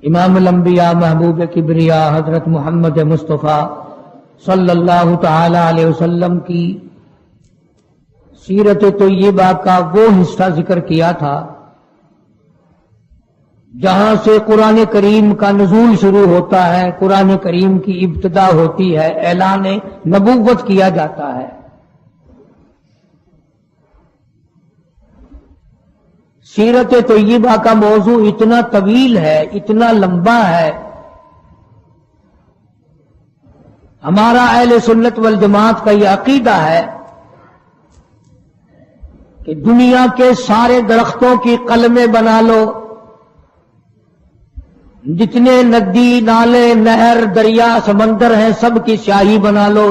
امام الانبیاء محبوب کبریا حضرت محمد مصطفیٰ صلی اللہ تعالی علیہ وسلم کی سیرت طیبہ کا وہ حصہ ذکر کیا تھا جہاں سے قرآن کریم کا نزول شروع ہوتا ہے، قرآن کریم کی ابتدا ہوتی ہے، اعلان نبوت کیا جاتا ہے۔ سیرت طیبہ کا موضوع اتنا طویل ہے، اتنا لمبا ہے، ہمارا اہل سنت والجماعت کا یہ عقیدہ ہے کہ دنیا کے سارے درختوں کی قلمیں بنا لو، جتنے ندی نالے نہر دریا سمندر ہیں سب کی سیاہی بنا لو،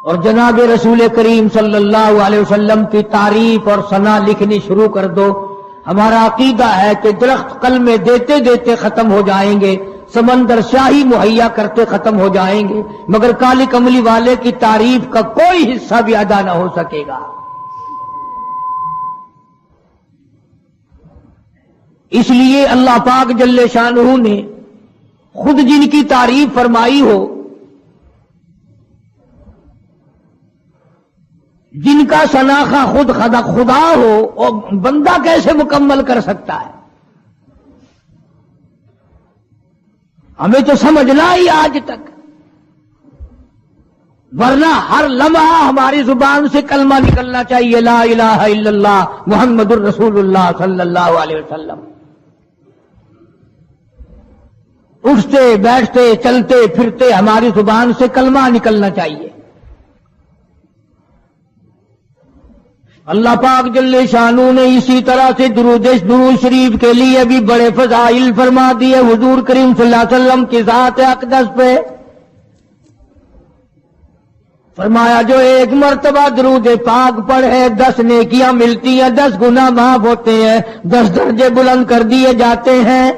اور جناب رسول کریم صلی اللہ علیہ وسلم کی تعریف اور ثنا لکھنی شروع کر دو۔ ہمارا عقیدہ ہے کہ درخت قلمیں دیتے دیتے ختم ہو جائیں گے، سمندر سیاہی مہیا کرتے ختم ہو جائیں گے، مگر کالی کملی والے کی تعریف کا کوئی حصہ بھی ادا نہ ہو سکے گا۔ اس لیے اللہ پاک جل شانہ نے خود جن کی تعریف فرمائی ہو، جن کا شناخہ خود خدا ہو، اور بندہ کیسے مکمل کر سکتا ہے؟ ہمیں تو سمجھنا ہی آج تک، ورنہ ہر لمحہ ہماری زبان سے کلمہ نکلنا چاہیے، لا الہ الا اللہ محمد الرسول اللہ صلی اللہ علیہ وسلم۔ اٹھتے بیٹھتے چلتے پھرتے ہماری زبان سے کلمہ نکلنا چاہیے۔ اللہ پاک جل شانہ نے اسی طرح سے درود شریف کے لیے بھی بڑے فضائل فرما دیے حضور کریم صلی اللہ علیہ وسلم کی ذات اقدس پہ۔ فرمایا جو ایک مرتبہ درود پاک پڑھے 10 نیکیاں ملتی ہیں، 10 گناہ معاف ہوتے ہیں، 10 درجے بلند کر دیے جاتے ہیں۔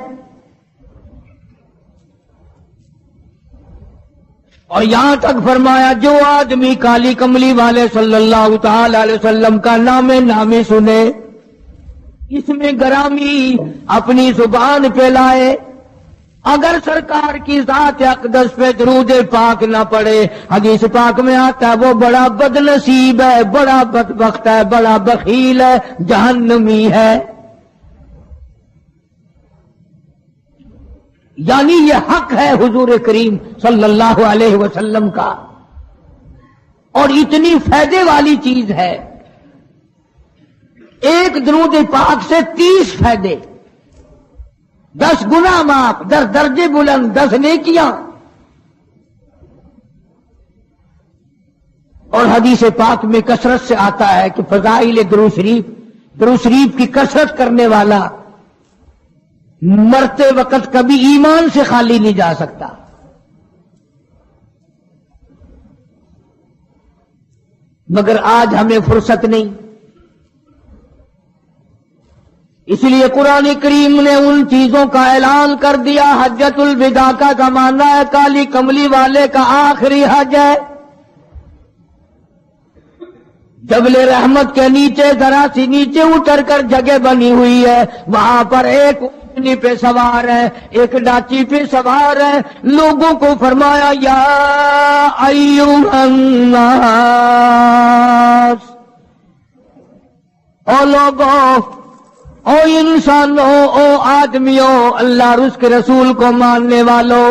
اور یہاں تک فرمایا جو آدمی کالی کملی والے صلی اللہ تعالی علیہ وسلم کا نام نامی سنے، اس میں گرامی اپنی زبان پہ لائے، اگر سرکار کی ذات اقدس پہ درود پاک نہ پڑے، حدیث پاک میں آتا ہے وہ بڑا بد نصیب ہے، بڑا بدبخت ہے، بڑا بخیل ہے، جہنمی ہے۔ یعنی یہ حق ہے حضور کریم صلی اللہ علیہ وسلم کا، اور اتنی فائدے والی چیز ہے۔ ایک درود پاک سے 30 فائدے، 10 گناہ معاف، 10 درجے بلند، 10 نیکیاں۔ اور حدیث پاک میں کثرت سے آتا ہے کہ فضائل درود شریف کی کثرت کرنے والا مرتے وقت کبھی ایمان سے خالی نہیں جا سکتا۔ مگر آج ہمیں فرصت نہیں، اس لیے قرآن کریم نے ان چیزوں کا اعلان کر دیا۔ حجۃ الوداع کا زمانہ ہے، کالی کملی والے کا آخری حج ہے۔ جبل رحمت کے نیچے ذرا سی نیچے اتر کر جگہ بنی ہوئی ہے، وہاں پر ایک اونٹنی پہ سوار ہے، ایک ڈاچی پہ سوار ہے، لوگوں کو فرمایا یا ایھا الناس، او لوگوں، او انسانوں، او آدمیوں، اللہ اور اس کے رسول کو ماننے والوں،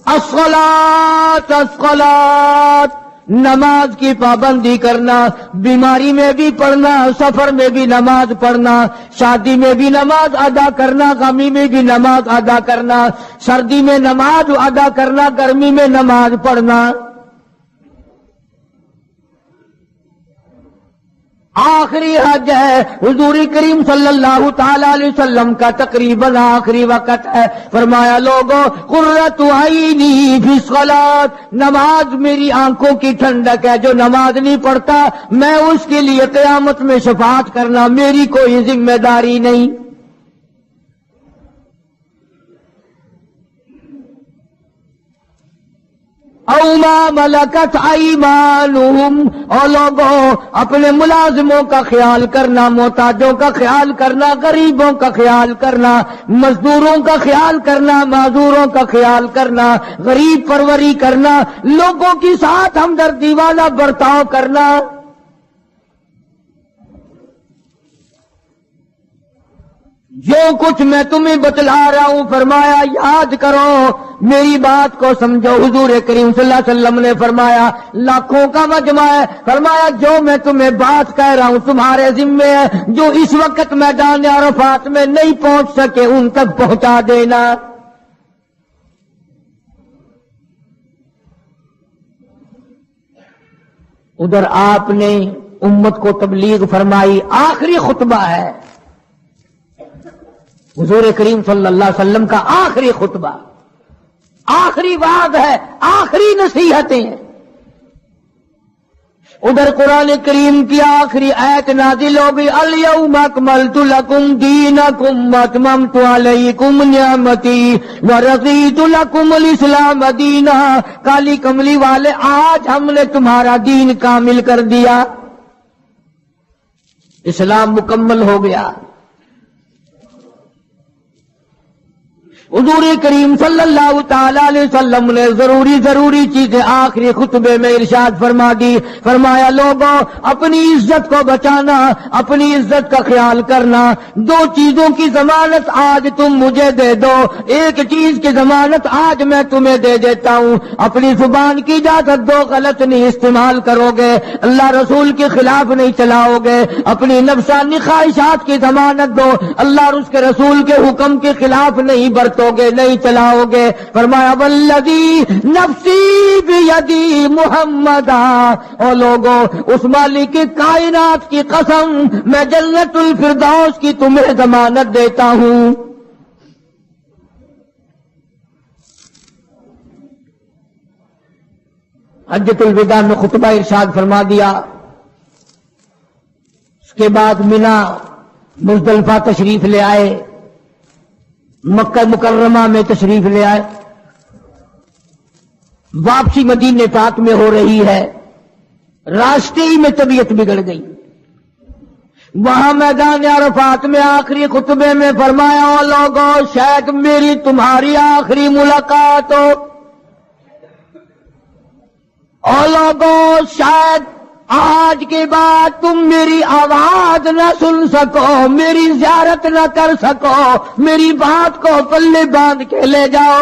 الصلاۃ الصلاۃ، نماز کی پابندی کرنا، بیماری میں بھی پڑھنا، سفر میں بھی نماز پڑھنا، شادی میں بھی نماز ادا کرنا، غمی میں بھی نماز ادا کرنا، سردی میں نماز ادا کرنا، گرمی میں نماز پڑھنا۔ آخری حج ہے، حضور کریم صلی اللہ تعالی علیہ وسلم کا تقریباً آخری وقت ہے۔ فرمایا لوگوں، قرۃ عینی فی الصلاۃ، نماز میری آنکھوں کی ٹھنڈک ہے، جو نماز نہیں پڑھتا میں اس کے لیے قیامت میں شفاعت کرنا میری کوئی ذمہ داری نہیں۔ او ما ملکت ایمانہم، اور لوگوں اپنے ملازموں کا خیال کرنا، محتاجوں کا خیال کرنا، غریبوں کا خیال کرنا، مزدوروں کا خیال کرنا، معذوروں کا خیال کرنا، غریب پروری کرنا، لوگوں کے ساتھ ہمدردی والا برتاؤ کرنا۔ جو کچھ میں تمہیں بتلا رہا ہوں فرمایا یاد کرو، میری بات کو سمجھو۔ حضور کریم صلی اللہ علیہ وسلم نے فرمایا لاکھوں کا مجمع ہے، فرمایا جو میں تمہیں بات کہہ رہا ہوں تمہارے ذمے ہے، جو اس وقت میدان عرفات میں نہیں پہنچ سکے ان تک پہنچا دینا۔ ادھر آپ نے امت کو تبلیغ فرمائی، آخری خطبہ ہے حضور کریم صلی اللہ علیہ وسلم کا، آخری خطبہ، آخری وعد ہے، آخری نصیحتیں ہیں۔ ادھر قرآن کریم کی آخری آیت نازل ہو گئی، الیوم اکملت لکم دینکم واتممت علیکم نعمتی ورضیت لکم الاسلام دینا۔ کالی کملی والے آج ہم نے تمہارا دین کامل کر دیا، اسلام مکمل ہو گیا۔ حضور کریم صلی اللہ تعالی علیہ وسلم نے ضروری چیزیں آخری خطبے میں ارشاد فرما دی، فرمایا لوگوں اپنی عزت کو بچانا، اپنی عزت کا خیال کرنا۔ دو چیزوں کی ضمانت آج تم مجھے دے دو، ایک چیز کی ضمانت آج میں تمہیں دے دیتا ہوں، اپنی زبان کی اجازت دو، غلط نہیں استعمال کرو گے، اللہ رسول کے خلاف نہیں چلاؤ گے، اپنی نفسانی خواہشات کی ضمانت دو، اللہ اور اس کے رسول کے حکم کے خلاف نہیں برتو گے، نہیں چلاؤ گے۔ فرمایا والذی نفسی بیدی محمدا، اور لوگوں اس مالک کائنات کی قسم میں جنت الفردوس کی تمہیں ضمانت دیتا ہوں۔ حجۃ الوداع میں خطبہ ارشاد فرما دیا، اس کے بعد منا مزدلفہ تشریف لے آئے، مکہ مکرمہ میں تشریف لے آئے، واپسی مدینہ پاک میں ہو رہی ہے، راستے ہی میں طبیعت بگڑ گئی۔ وہاں میدان عرفات میں آخری خطبے میں فرمایا او لوگوں شاید میری تمہاری آخری ملاقات ہو، او لوگوں شاید آج کے بعد تم میری آواز نہ سن سکو، میری زیارت نہ کر سکو، میری بات کو پلے باندھ کے لے جاؤ۔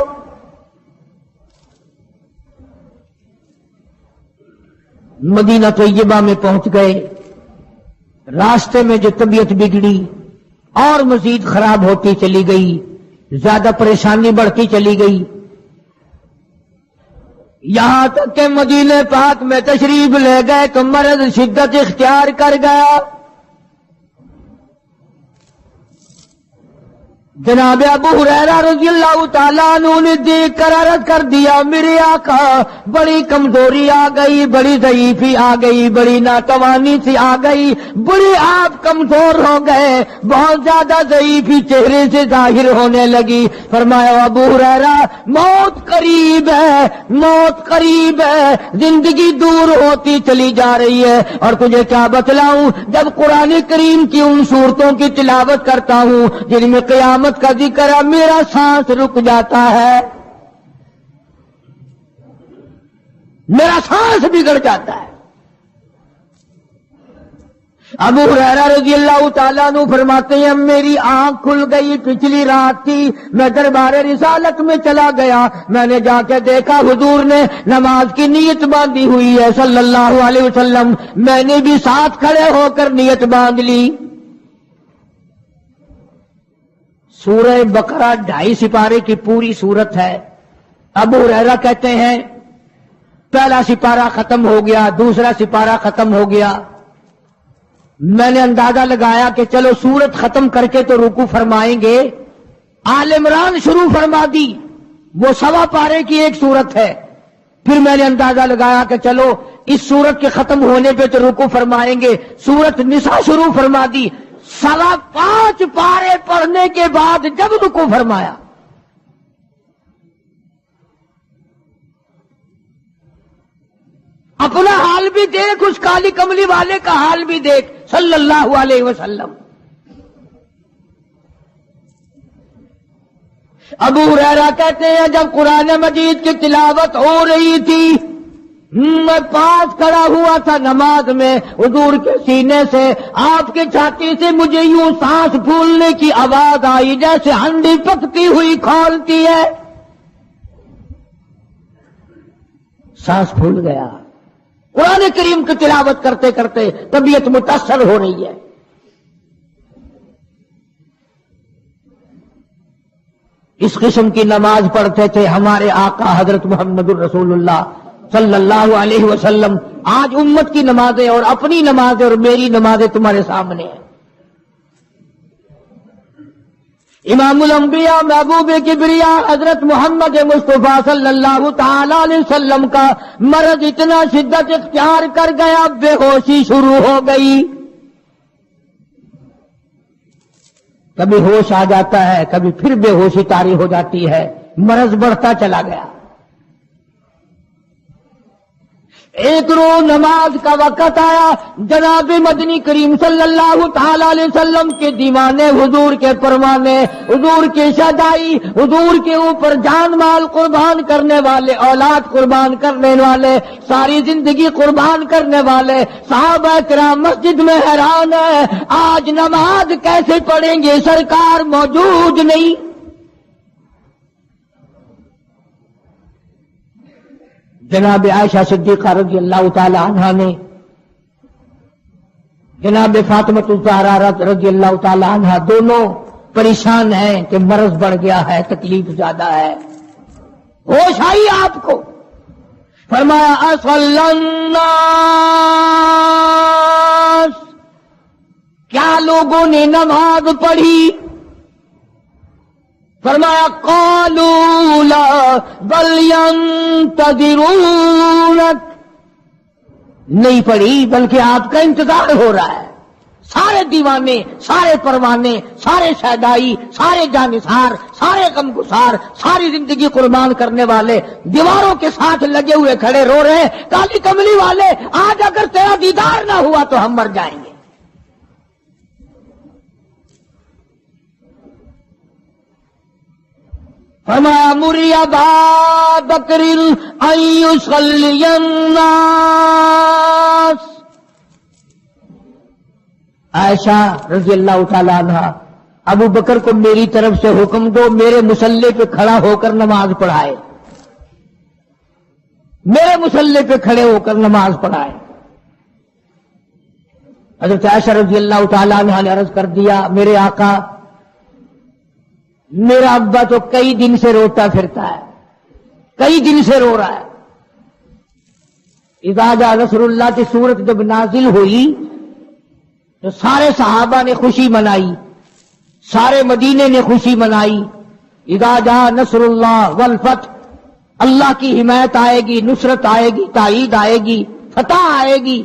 مدینہ طیبہ میں پہنچ گئے، راستے میں جو طبیعت بگڑی اور مزید خراب ہوتی چلی گئی، زیادہ پریشانی بڑھتی چلی گئی، یہاں تک کہ مدینہ پاک میں تشریف لے گئے تو مرض شدت اختیار کر گیا۔ جناب ابو ہریرہ رضی اللہ تعالیٰ عنہ نے دیکھ کر عرض کر دیا میرے آقا بڑی کمزوری آ گئی، بڑی ضعیفی آ گئی، بڑی ناتوانی سی آ گئی، بڑی آپ کمزور ہو گئے، بہت زیادہ ضعیفی چہرے سے ظاہر ہونے لگی۔ فرمایا ابو ہریرہ موت قریب ہے، موت قریب ہے، زندگی دور ہوتی چلی جا رہی ہے، اور تجھے کیا بتلاؤں جب قرآن کریم کی ان صورتوں کی تلاوت کرتا ہوں جن میں قیامت کا ذکر ہے میرا سانس رک جاتا ہے، میرا سانس بگڑ جاتا ہے۔ ابو ہریرہ رضی اللہ تعالیٰ عنہ فرماتے ہیں میری آنکھ کھل گئی، پچھلی رات تھی، میں دربار رسالت میں چلا گیا، میں نے جا کے دیکھا حضور نے نماز کی نیت باندھی ہوئی ہے صلی اللہ علیہ وسلم، میں نے بھی ساتھ کھڑے ہو کر نیت باندھ لی۔ سورہ بقرہ 2.5 سپارے کی پوری سورت ہے۔ ابو ہریرہ کہتے ہیں پہلا سپارہ ختم ہو گیا، دوسرا سپارہ ختم ہو گیا، میں نے اندازہ لگایا کہ چلو سورت ختم کر کے تو رکوع فرمائیں گے، آل عمران شروع فرما دی، وہ 1.25 پارے کی ایک سورت ہے۔ پھر میں نے اندازہ لگایا کہ چلو اس سورت کے ختم ہونے پہ تو رکوع فرمائیں گے، سورت نساء شروع فرما دی، 5.25 پارے پڑھنے کے بعد جب رکوع فرمایا اپنا حال بھی دیکھ، اس کالی کملی والے کا حال بھی دیکھ صلی اللہ علیہ وسلم۔ ابو ہریرہ کہتے ہیں جب قرآن مجید کی تلاوت ہو رہی تھی میں پاس کھڑا ہوا تھا نماز میں، حضور کے سینے سے، آپ کی چھاتی سے مجھے یوں سانس پھولنے کی آواز آئی جیسے ہنڈی پکتی ہوئی کھولتی ہے، سانس پھول گیا۔ قرآن کریم کی تلاوت کرتے کرتے طبیعت متاثر ہو رہی ہے۔ اس قسم کی نماز پڑھتے تھے ہمارے آقا حضرت محمد الرسول اللہ صلی اللہ علیہ وسلم۔ آج امت کی نمازیں اور اپنی نمازیں اور میری نمازیں تمہارے سامنے ہیں۔ امام الانبیاء محبوب کبریا حضرت محمد مصطفیٰ صلی اللہ تعالی علیہ وسلم کا مرض اتنا شدت اختیار کر گیا، بے ہوشی شروع ہو گئی۔ کبھی ہوش آ جاتا ہے، کبھی پھر بے ہوشی طاری ہو جاتی ہے، مرض بڑھتا چلا گیا۔ ایک روز نماز کا وقت آیا، جناب مدنی کریم صلی اللہ تعالی علیہ وسلم کے دیوانے، حضور کے پروانے، حضور کی شجاعی، حضور کے اوپر جان مال قربان کرنے والے، اولاد قربان کرنے والے، ساری زندگی قربان کرنے والے صحابہ کرام مسجد میں حیران ہے، آج نماز کیسے پڑھیں گے، سرکار موجود نہیں۔ جناب عائشہ صدیقہ رضی اللہ تعالی عنہا نے، جناب فاطمہ الزہرا رضی اللہ تعالی عنہا دونوں پریشان ہیں کہ مرض بڑھ گیا ہے، تکلیف زیادہ ہے۔ ہوش آئی آپ کو، فرمایا اصلی الناس، کیا لوگوں نے نماز پڑھی؟ فرمایا قالوا لا بل ينتظرونك، نہیں پڑھی بلکہ آپ کا انتظار ہو رہا ہے۔ سارے دیوانے، سارے پروانے، سارے شہدائی، سارے جانثار، سارے غمگسار، ساری زندگی قربان کرنے والے دیواروں کے ساتھ لگے ہوئے کھڑے رو رہے ہیں، کالی کملی والے آج اگر تیرا دیدار نہ ہوا تو ہم مر جائیں گے۔ فرمایا مری ابا بکر ان یصلی الناس، عائشہ رضی اللہ تعالی عنہ، ابو بکر کو میری طرف سے حکم دو میرے مصلی پہ کھڑا ہو کر نماز پڑھائے، میرے مصلی پہ کھڑے ہو کر نماز پڑھائے۔ حضرت عائشہ رضی اللہ تعالی عنہ نے عرض کر دیا میرے آقا میرا ابا تو کئی دن سے روتا پھرتا ہے، کئی دن سے رو رہا ہے۔ اذا جاء نصر اللہ کی سورت جب نازل ہوئی تو سارے صحابہ نے خوشی منائی، سارے مدینے نے خوشی منائی۔ اذا جاء نصر اللہ والفتح، اللہ کی حمایت آئے گی، نصرت آئے گی، تائید آئے گی، فتح آئے گی۔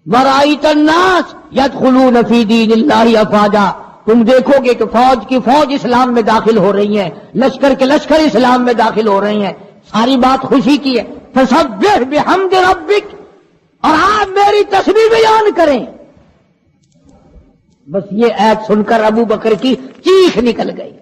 ورأیت الناس یدخلون فی دین اللہ افواجا، تم دیکھو گے کہ فوج کی فوج اسلام میں داخل ہو رہی ہیں، لشکر کے لشکر اسلام میں داخل ہو رہے ہیں۔ ساری بات خوشی کی ہے۔ فسبح بحمد ربک، اور آپ میری تسبیح بیان کریں۔ بس یہ ایت سن کر ابو بکر کی چیخ نکل گئی۔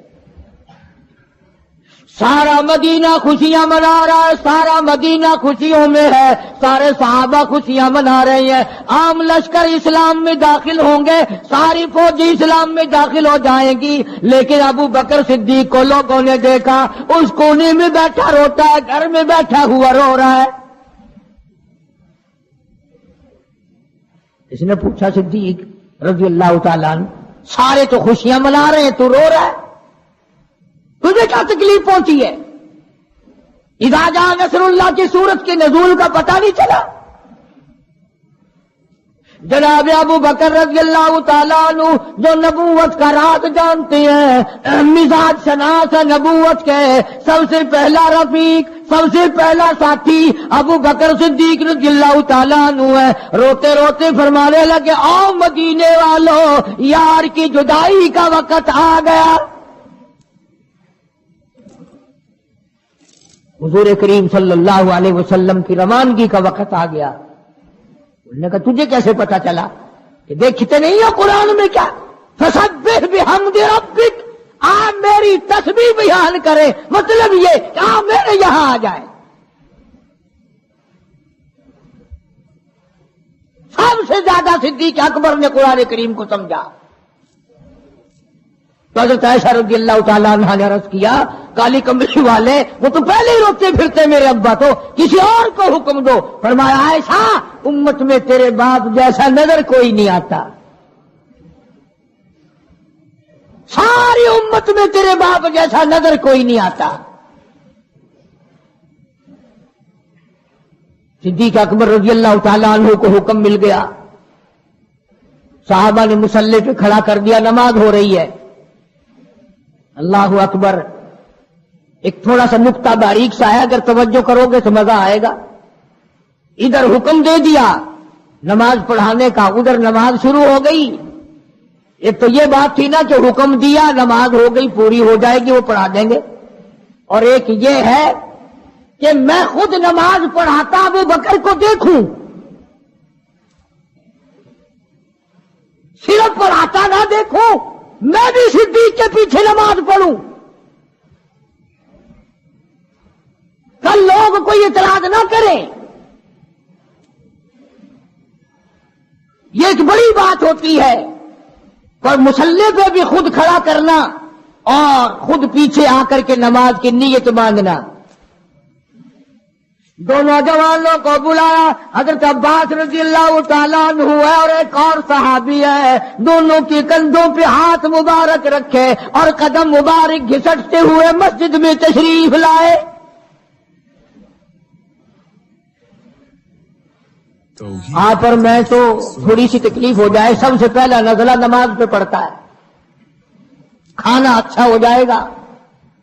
سارا مدینہ خوشیاں منا رہا ہے، سارا مدینہ خوشیوں میں ہے، سارے صحابہ خوشیاں منا رہے ہیں۔ عام لشکر اسلام میں داخل ہوں گے، ساری فوجی اسلام میں داخل ہو جائیں گی، لیکن ابو بکر صدیق کو لوگوں نے دیکھا اس کونے میں بیٹھا روتا ہے، گھر میں بیٹھا ہوا رو رہا ہے۔ اس نے پوچھا صدیق رضی اللہ تعالیٰ عنہ، سارے تو خوشیاں منا رہے ہیں، تو رو رہا ہے، تجھے کیا تکلیف پہنچی ہے؟ اذا جاء نصر اللہ کی سورت کے نزول کا پتہ نہیں چلا؟ جناب ابو بکر رضی اللہ تعالیٰ عنہ جو نبوت کا راز جانتے ہیں، مزاج شناس نبوت کے سب سے پہلا رفیق، سب سے پہلا ساتھی ابو بکر صدیق رضی اللہ تعالیٰ عنہ ہے۔ روتے روتے فرمانے لگے آؤ مدینے والوں، یار کی جدائی کا وقت آ گیا۔ حضور کریم صلی اللہ علیہ وسلم کی روانگی کا وقت آ گیا. انہوں نے کہا تجھے کیسے پتا چلا؟ کہ دیکھتے نہیں ہو قرآن میں کیا فسبح بحمد ربک، آپ میری تسبیح بیان کرے، مطلب یہ کہ آپ میرے یہاں آ جائے. سب سے زیادہ صدیق اکبر نے قرآن کریم کو سمجھا. تو حضرت عائشہ رضی اللہ تعالیٰ عنہا نے عرض کیا کالی کمبلی والے وہ تو پہلے ہی روتے پھرتے میرے ابا، تو کسی اور کو حکم دو. فرمایا عائشہ امت میں تیرے باپ جیسا نظر کوئی نہیں آتا، ساری امت میں تیرے باپ جیسا نظر کوئی نہیں آتا. صدیق اکبر رضی اللہ تعالیٰ عنہ کو حکم مل گیا، صحابہ نے مصلی پہ کھڑا کر دیا، نماز ہو رہی ہے. اللہ اکبر. ایک تھوڑا سا نقطہ باریک سا ہے، اگر توجہ کرو گے تو مزہ آئے گا. ادھر حکم دے دیا نماز پڑھانے کا، ادھر نماز شروع ہو گئی. ایک تو یہ بات تھی نا کہ حکم دیا نماز ہو گئی پوری ہو جائے گی وہ پڑھا دیں گے، اور ایک یہ ہے کہ میں خود نماز پڑھاتا ابو بکر کو دیکھوں، صرف پڑھاتا نہ دیکھوں، میں بھی صدیق کے پیچھے نماز پڑھوں. کل لوگ کوئی اعتراض نہ کریں. یہ ایک بڑی بات ہوتی ہے. اور مصلی پہ بھی خود کھڑا کرنا اور خود پیچھے آ کر کے نماز کی نیت مانگنا. دونوں جوانوں کو بلایا، حضرت عباس رضی اللہ تعالیٰ عنہ ہے اور ایک اور صحابی ہے. دونوں کے کندھوں پہ ہاتھ مبارک رکھے اور قدم مبارک گھسٹتے ہوئے مسجد میں تشریف لائے. آپ اور میں تو تھوڑی سی تکلیف ہو جائے، سب سے پہلا نزلہ نماز پہ پڑتا ہے. کھانا اچھا ہو جائے گا،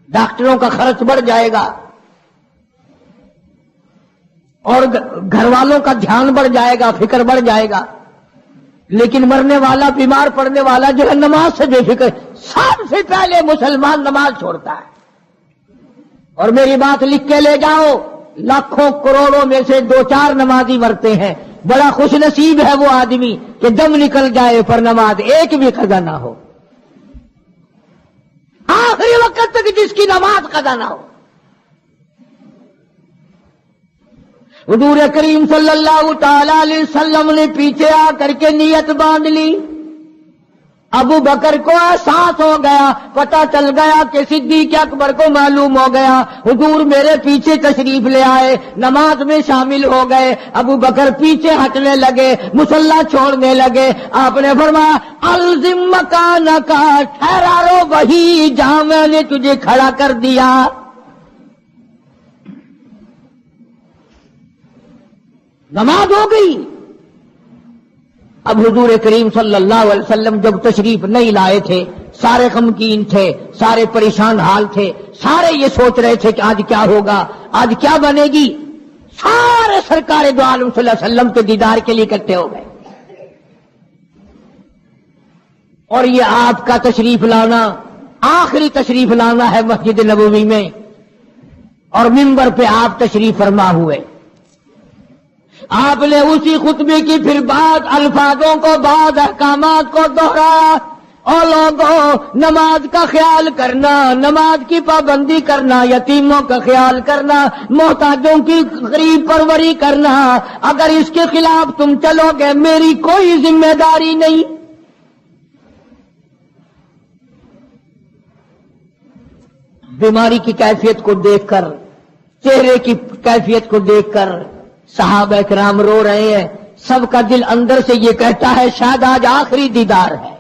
ڈاکٹروں کا خرچ بڑھ جائے گا، اور گھر والوں کا دھیان بڑھ جائے گا، فکر بڑھ جائے گا. لیکن مرنے والا، بیمار پڑنے والا جو ہے نماز سے بے فکر. سب سے پہلے مسلمان نماز چھوڑتا ہے. اور میری بات لکھ کے لے جاؤ، لاکھوں کروڑوں میں سے 2-4 نمازی مرتے ہیں. بڑا خوش نصیب ہے وہ آدمی کہ دم نکل جائے پر نماز ایک بھی قضا نہ ہو، آخری وقت تک جس کی نماز قضا نہ ہو. حضور کریم صلی اللہ تعالی علیہ وسلم نے پیچھے آ کر کے نیت باندھ لی. ابو بکر کو احساس ہو گیا، پتہ چل گیا کہ صدیق اکبر کو معلوم ہو گیا. حضور میرے پیچھے تشریف لے آئے، نماز میں شامل ہو گئے. ابو بکر پیچھے ہٹنے لگے، مصلی چھوڑنے لگے. آپ نے فرمایا الزم مکانک، ٹھہرا رو وہی جہاں میں نے تجھے کھڑا کر دیا. نماز ہو گئی. اب حضور کریم صلی اللہ علیہ وسلم جب تشریف نہیں لائے تھے، سارے غمگین تھے، سارے پریشان حال تھے، سارے یہ سوچ رہے تھے کہ آج کیا ہوگا، آج کیا بنے گی. سارے سرکار دو عالم صلی اللہ علیہ وسلم کے دیدار کے لیے اکٹھے ہو گئے. اور یہ آپ کا تشریف لانا، آخری تشریف لانا ہے مسجد نبوی میں، اور منبر پہ آپ تشریف فرما ہوئے. آپ نے اسی خطبے کی پھر بعد الفاظوں کو، بعد احکامات کو دوہرایا. اور لوگوں، نماز کا خیال کرنا، نماز کی پابندی کرنا، یتیموں کا خیال کرنا، محتاجوں کی غریب پروری کرنا، اگر اس کے خلاف تم چلو گے میری کوئی ذمہ داری نہیں. بیماری کی کیفیت کو دیکھ کر، چہرے کی کیفیت کو دیکھ کر صحابہ کرام رو رہے ہیں. سب کا دل اندر سے یہ کہتا ہے شاید آج آخری دیدار ہے،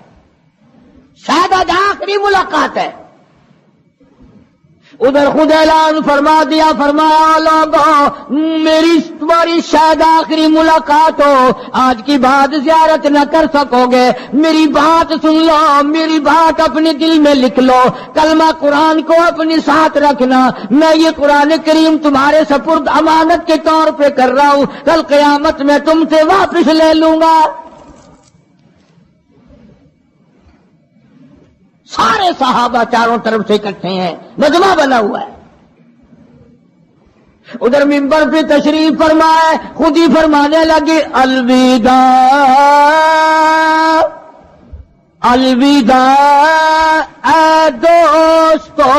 شاید آج آخری ملاقات ہے. ادھر خود اعلان فرما دیا، فرمایا لوگوں میری تمہاری شاید آخری ملاقات ہو، آج کی بعد زیارت نہ کر سکو گے. میری بات سن لو، میری بات اپنے دل میں لکھ لو، کلمہ قرآن کو اپنے ساتھ رکھنا. میں یہ قرآن کریم تمہارے سپرد امانت کے طور پہ کر رہا ہوں، کل قیامت میں تم سے واپس لے لوں گا. سارے صحابہ چاروں طرف سے اکٹھے ہیں، مجمع بنا ہوا ہے. ادھر منبر پہ تشریف فرمائے، خود ہی فرمانے لگے الوداع الوداع اے دوستو،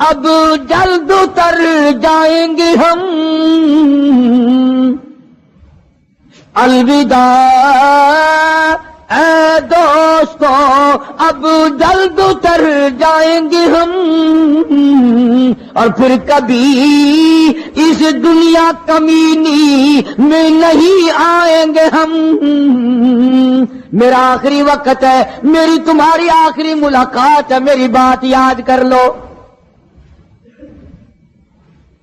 اب جلد اتر جائیں گے ہم، الوداع اے دوستو اب جلد اتر جائیں گے ہم، اور پھر کبھی اس دنیا کمینی میں نہیں آئیں گے ہم، میرا آخری وقت ہے، میری تمہاری آخری ملاقات ہے، میری بات یاد کر لو۔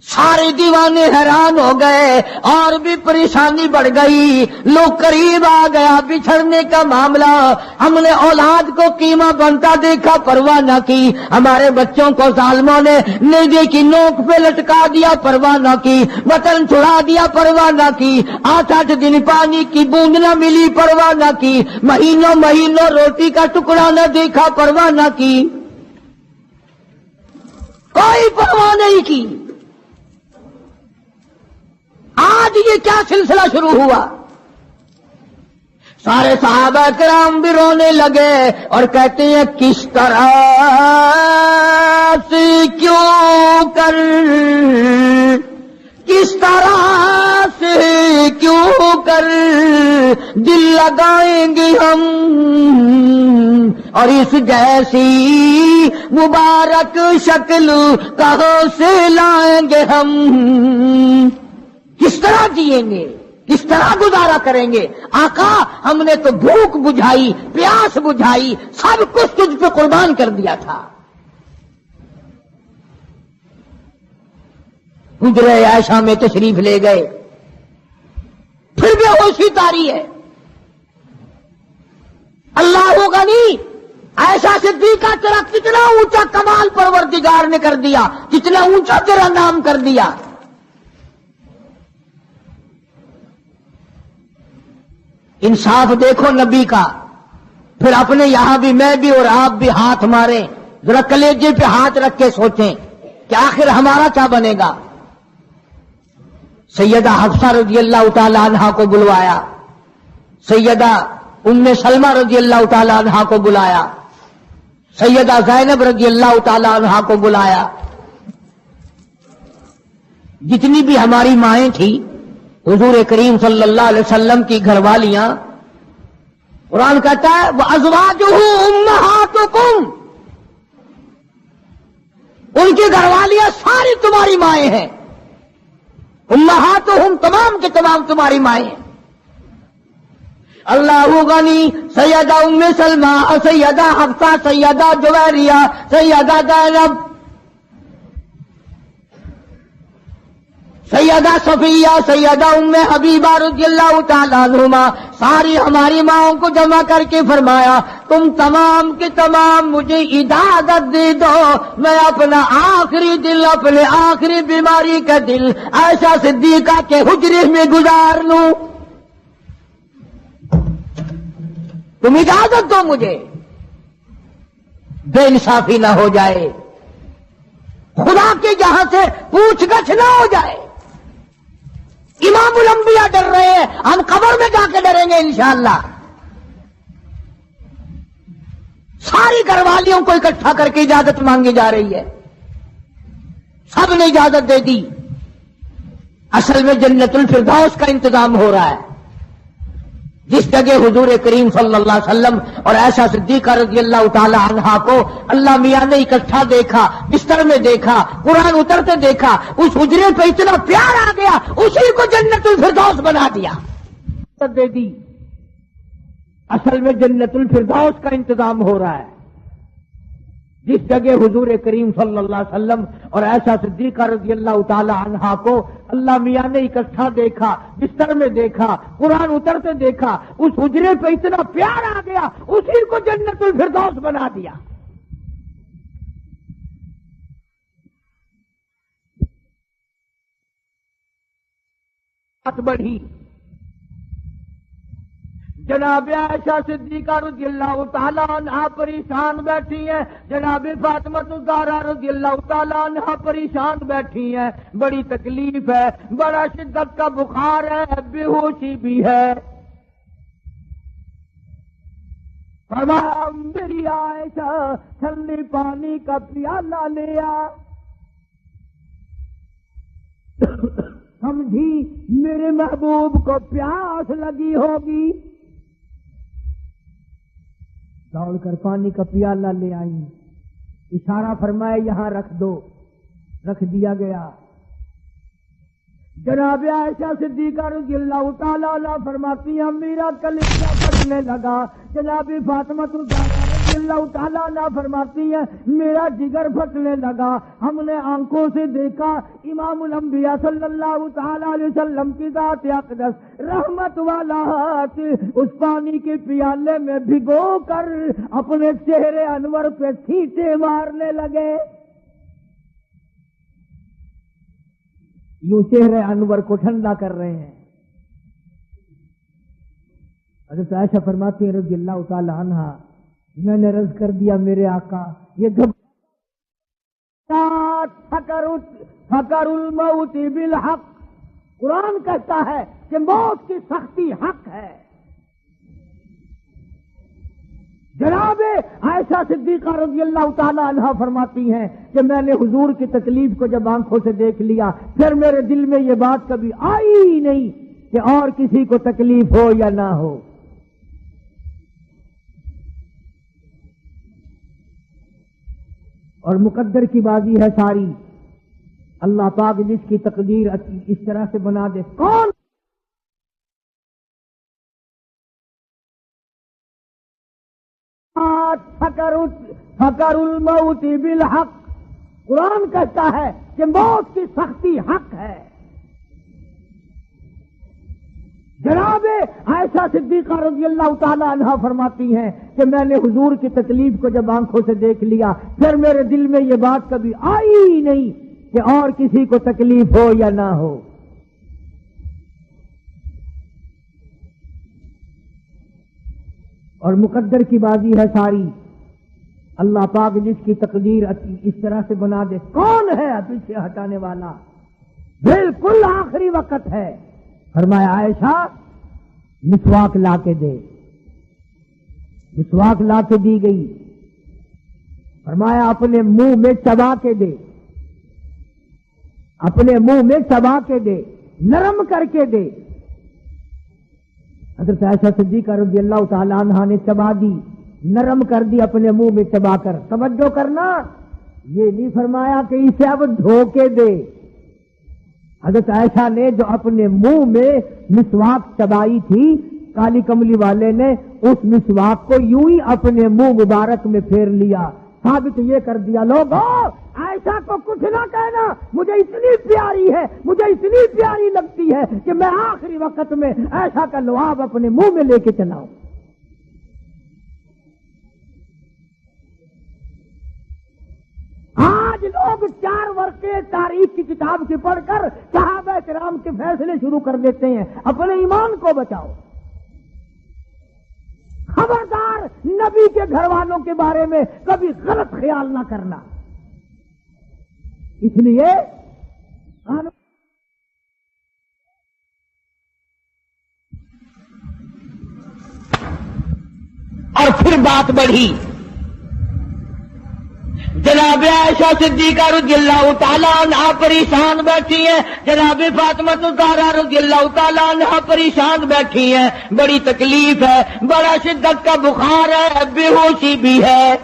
سارے دیوانے حیران ہو گئے، اور بھی پریشانی بڑھ گئی، لوگ قریب آ گیا، بچھڑنے کا معاملہ، ہم نے اولاد کو قیمہ بنتا دیکھا، پرواہ نہ کی، ہمارے بچوں کو ظالموں نے نیزے کی نوک پہ لٹکا دیا، پرواہ نہ کی، وطن چھڑا دیا، پرواہ نہ کی، 8 دن پانی کی بوند نہ ملی، پرواہ نہ کی، مہینوں مہینوں روٹی کا ٹکڑا نہ دیکھا، پرواہ نہ کی، کوئی پرواہ نہیں کی۔ آج یہ کیا سلسلہ شروع ہوا؟ سارے صحابہ کرام بھی رونے لگے اور کہتے ہیں کس طرح سے کیوں کر، کس طرح سے کیوں کر دل لگائیں گے ہم، اور اس جیسی مبارک شکل کہاں سے لائیں گے ہم، کس طرح جئیں گے، کس طرح گزارا کریں گے؟ آقا ہم نے تو بھوک بجھائی، پیاس بجھائی، سب کچھ تجھ پہ قربان کر دیا تھا۔ حجرہ عائشہ میں تشریف لے گئے، پھر بھی ہوشی تاری ہے۔ اللہ غنی، عائشہ صدیقہ تیرا کتنا اونچا کمال پروردگار نے کر دیا، کتنا اونچا تیرا نام کر دیا۔ انصاف دیکھو نبی کا، پھر اپنے یہاں بھی میں بھی اور آپ بھی ہاتھ ماریں، ذرا کلیجے پہ ہاتھ رکھ کے سوچیں کہ آخر ہمارا کیا بنے گا۔ سیدہ حفصہ رضی اللہ تعالی عنہا کو بلوایا، سیدہ ام سلمہ رضی اللہ تعالی عنہا کو بلایا، سیدہ زینب رضی اللہ تعالی عنہا کو بلایا، جتنی بھی ہماری مائیں تھیں، حضور کریم صلی اللہ علیہ وسلم کی گھر والیاں، قرآن کہتا ہے وَأَزْوَاجُهُ أُمَّهَاتُكُمْ، ان کی گھر والیاں ساری تمہاری مائیں ہیں، امہاتہم تمام کے تمام تمہاری مائیں ہیں۔ اللہ غنی، سیدہ ام سلمہ، سیدہ حفصہ، سیدہ جویریہ، سیدہ زینب، سیدہ صفیہ، سیدہ ام حبیبہ رضی اللہ تعالیٰ عنہما، ساری ہماری ماؤں کو جمع کر کے فرمایا تم تمام کے تمام مجھے اجازت دے دو، میں اپنا آخری دل، اپنے آخری بیماری کا دل عائشہ صدیقہ کے حجرے میں گزار لوں، تم اجازت دو مجھے، بے انصافی نہ ہو جائے، خدا کے یہاں سے پوچھ گچھ نہ ہو جائے۔ امام الانبیاء ڈر رہے ہیں، ہم قبر میں جا کے ڈریں گے انشاءاللہ۔ ساری گھر والیوں کو اکٹھا کر کے اجازت مانگی جا رہی ہے، سب نے اجازت دے دی۔ اصل میں جنت الفردوس کا انتظام ہو رہا ہے، جس جگہ حضور کریم صلی اللہ علیہ وسلم اور عائشہ صدیقہ رضی اللہ تعالی عنہا کو اللہ میاں نے اکٹھا دیکھا، بستر میں دیکھا، قرآن اترتے دیکھا، اس حجرے پہ اتنا پیار آ گیا، اسی کو جنت الفردوس بنا دیا، دے دی۔ اصل میں جنت الفردوس کا انتظام ہو رہا ہے، جس جگہ حضور کریم صلی اللہ علیہ وسلم اور عائشہ صدیقہ رضی اللہ تعالی عنہا کو اللہ میاں نے اکٹھا دیکھا، بستر میں دیکھا، قرآن اترتے دیکھا، اس حجرے پہ اتنا پیار آ گیا، اسی کو جنت الفردوس بنا دیا۔ بات بڑھی، جناب عائشہ صدیقہ رضی اللہ تعالیٰ عنہا پریشان بیٹھی ہیں، جناب فاطمہ الزہرا رضی اللہ تعالیٰ عنہا پریشان بیٹھی ہیں، بڑی تکلیف ہے، بڑا شدت کا بخار ہے، بے ہوشی بھی ہے۔ فرمایا میری عائشہ ٹھنڈے پانی کا پیالہ لے آ، سمجھی میرے محبوب کو پیاس لگی ہوگی۔ دوڑ کر پانی کا پیالہ لے آئی، اشارہ فرمایا یہاں رکھ دو، رکھ دیا گیا۔ جناب عائشہ صدیقہ رضی اللہ تعالیٰ عنہ فرماتی ہیں میرا کلیجہ پھٹنے لگا، جناب فاطمہ رضی اللہ تعالیٰ عنہ فرماتی ہیں میرا جگر پھٹنے لگا۔ ہم نے آنکھوں سے دیکھا امام الانبیاء صلی اللہ تعالیٰ علیہ وسلم کی ذات اقدس رحمت والا ہاتھ اس پانی کے پیالے میں بھگو کر اپنے چہرے انور پہ چھینٹے مارنے لگے۔ یوں چہرے انور کو ٹھنڈا کر رہے ہیں۔ حضرت عائشہ فرماتی ہیں رضی اللہ تعالی عنہا میں نے عرض کر دیا میرے آقا یہ فکر الموت بالحق، قرآن کہتا ہے کہ موت کی سختی حق ہے۔ جناب عائشہ صدیقہ رضی اللہ تعالی عنہا فرماتی ہیں کہ میں نے حضور کی تکلیف کو جب آنکھوں سے دیکھ لیا پھر میرے دل میں یہ بات کبھی آئی ہی نہیں کہ اور کسی کو تکلیف ہو یا نہ ہو۔ اور مقدر کی بازی ہے ساری، اللہ پاک جس کی تقدیر اس طرح سے بنا دے کون فکر الموت بالحق، قرآن کہتا ہے کہ موت کی سختی حق ہے۔ جناب عائشہ صدیقہ رضی اللہ تعالی عنہا فرماتی ہیں کہ میں نے حضور کی تکلیف کو جب آنکھوں سے دیکھ لیا پھر میرے دل میں یہ بات کبھی آئی ہی نہیں کہ اور کسی کو تکلیف ہو یا نہ ہو۔ اور مقدر کی بازی ہے ساری، اللہ پاک جس کی تقدیر اس طرح سے بنا دے کون ہے پیچھے ہٹانے والا؟ بالکل آخری وقت ہے۔ فرمایا عائشہ مسواک لا کے دے، مسواک لا کے دی گئی۔ فرمایا اپنے منہ میں چبا کے دے، اپنے منہ میں چبا کے دے، نرم کر کے دے۔ حضرت عائشہ صدیقہ رضی اللہ تعالی عنہا نے چبا دی، نرم کر دی اپنے منہ میں چبا کر۔ توجہ کرنا، یہ نہیں فرمایا کہ اسے اب دھو کے دے۔ حضرت عائشہ نے جو اپنے منہ میں مسواک چبائی تھی کالی کملی والے نے اس مسواک کو یوں ہی اپنے منہ مبارک میں پھیر لیا، ثابت یہ کر دیا لوگوں عائشہ کو کچھ نہ کہنا، مجھے اتنی پیاری ہے، مجھے اتنی پیاری لگتی ہے کہ میں آخری وقت میں عائشہ کا لعاب اپنے منہ میں لے کے چلاؤں۔ آج لوگ 4 ورقے تاریخ کی کتاب سے پڑھ کر صحابہ کرام کے فیصلے شروع کر دیتے ہیں۔ اپنے ایمان کو بچاؤ، خبردار نبی کے گھر والوں کے بارے میں کبھی غلط خیال نہ کرنا۔ اس لیے اور پھر بات بڑھی، جناب عائشہ صدیقہ رضی اللہ تعالیٰ عنہا پریشان بیٹھی ہیں، جناب فاطمہ الزہرا رضی اللہ تعالیٰ عنہا پریشان بیٹھی ہیں، بڑی تکلیف ہے، بڑا شدت کا بخار ہے، بے ہوشی بھی ہے۔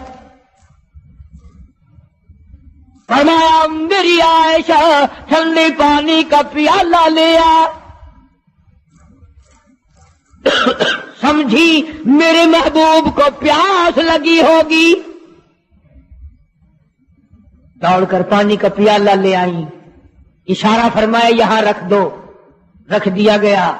فرمایا میری عائشہ ٹھنڈے پانی کا پیالہ لے آ، سمجھی میرے محبوب کو پیاس لگی ہوگی۔ دوڑ کر پانی کا پیالہ لے آئی، اشارہ فرمایا یہاں رکھ دو، رکھ دیا گیا۔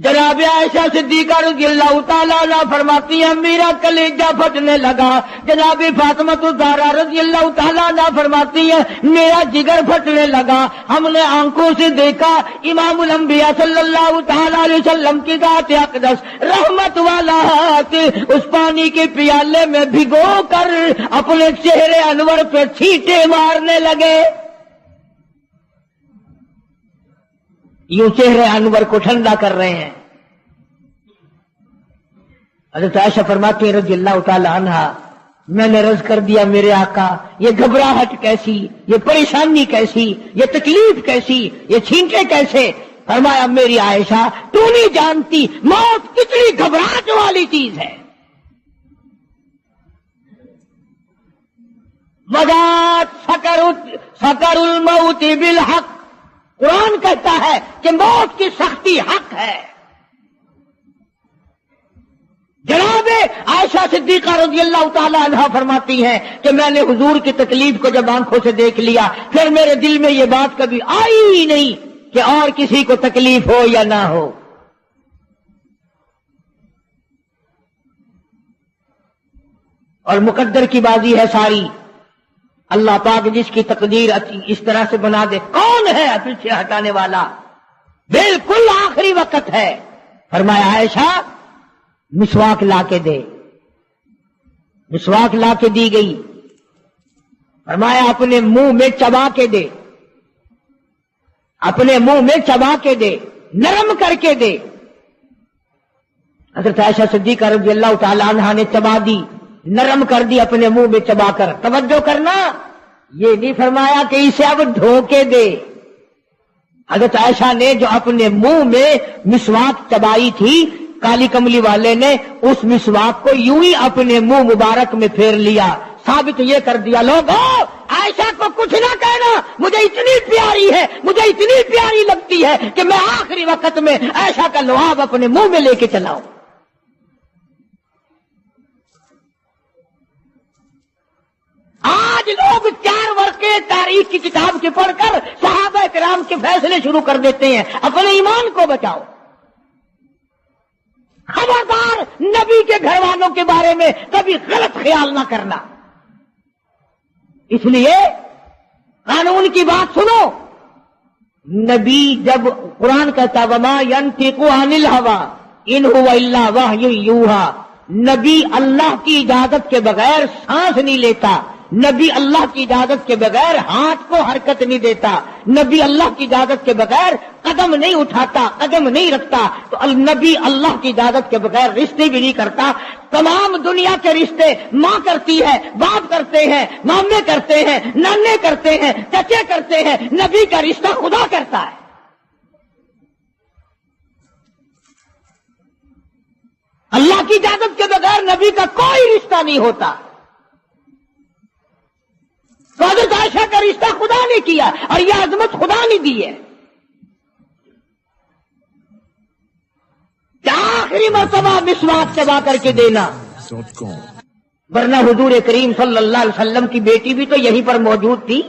جناب عائشہ صدیقہ رضی اللہ تعالیٰ عنہ فرماتی ہیں میرا کلیجہ پھٹنے لگا. جناب فاطمہ الزہرا رضی اللہ تعالیٰ عنہ فرماتی ہیں میرا جگر پھٹنے لگا. ہم نے آنکھوں سے دیکھا امام الانبیاء صلی اللہ تعالیٰ علیہ وسلم کی ذات اقدس رحمت والا ہاتھ اس پانی کے پیالے میں بھگو کر اپنے چہرے انور پہ چھینٹے مارنے لگے. یوں چہرے انور کو ٹھنڈا کر رہے ہیں. حضرت عائشہ فرماتی ہیں رضی اللہ تعالی عنہا میں نے عرض کر دیا میرے آقا یہ گھبراہٹ کیسی, یہ پریشانی کیسی, یہ تکلیف کیسی, یہ چھینٹے کیسے؟ فرمایا میری عائشہ تو نہیں جانتی موت کتنی گھبراہٹ والی چیز ہے. وذات سکر الموت بالحق, قرآن کہتا ہے کہ موت کی سختی حق ہے. جناب عائشہ صدیقہ رضی اللہ تعالی عنہا فرماتی ہیں کہ میں نے حضور کی تکلیف کو جب آنکھوں سے دیکھ لیا پھر میرے دل میں یہ بات کبھی آئی ہی نہیں کہ اور کسی کو تکلیف ہو یا نہ ہو. اور مقدر کی بازی ہے ساری. اللہ پاک جس کی تقدیر اس طرح سے بنا دے کون ہے پیچھے ہٹانے والا؟ بالکل آخری وقت ہے. فرمایا عائشہ مسواک لا کے دے. مسواک لا کے دی گئی. فرمایا اپنے منہ میں چبا کے دے, اپنے منہ میں چبا کے دے, نرم کر کے دے. حضرت عائشہ صدیقہ رضی اللہ تعالی عنہا نے چبا دی, نرم کر دی اپنے منہ میں چبا کر. توجہ کرنا, یہ نہیں فرمایا کہ اسے اب دھوکے دے. حضرت عائشہ نے جو اپنے منہ میں مسواک چبائی تھی کالی کملی والے نے اس مسواک کو یوں ہی اپنے منہ مبارک میں پھیر لیا. ثابت یہ کر دیا لوگوں عائشہ کو کچھ نہ کہنا, مجھے اتنی پیاری ہے, مجھے اتنی پیاری لگتی ہے کہ میں آخری وقت میں عائشہ کا لعاب اپنے منہ میں لے کے چلاؤں. آج لوگ 4 ورقے تاریخ کی کتاب کے پڑھ کر صحابہ کرام کے فیصلے شروع کر دیتے ہیں. اپنے ایمان کو بچاؤ. خبردار نبی کے گھر والوں کے بارے میں کبھی غلط خیال نہ کرنا. اس لیے قانون کی بات سنو. نبی جب قرآن کہتا وما ينطق عن الهوى ان هو الا وحی یوحی, نبی اللہ کی اجازت کے بغیر سانس نہیں لیتا, نبی اللہ کی اجازت کے بغیر ہاتھ کو حرکت نہیں دیتا, نبی اللہ کی اجازت کے بغیر قدم نہیں اٹھاتا, قدم نہیں رکھتا. تو نبی اللہ کی اجازت کے بغیر رشتے بھی نہیں کرتا. تمام دنیا کے رشتے ماں کرتی ہے, باپ کرتے ہیں, مامے کرتے ہیں, نانے کرتے ہیں, چچے کرتے ہیں. نبی کا رشتہ خدا کرتا ہے. اللہ کی اجازت کے بغیر نبی کا کوئی رشتہ نہیں ہوتا. حضرت عائشہ کا رشتہ خدا نے کیا اور یہ عظمت خدا نے دی ہے. آخری مرتبہ مسواک چبا کر کے دینا, ورنہ حضور کریم صلی اللہ علیہ وسلم کی بیٹی بھی تو یہیں پر موجود تھی.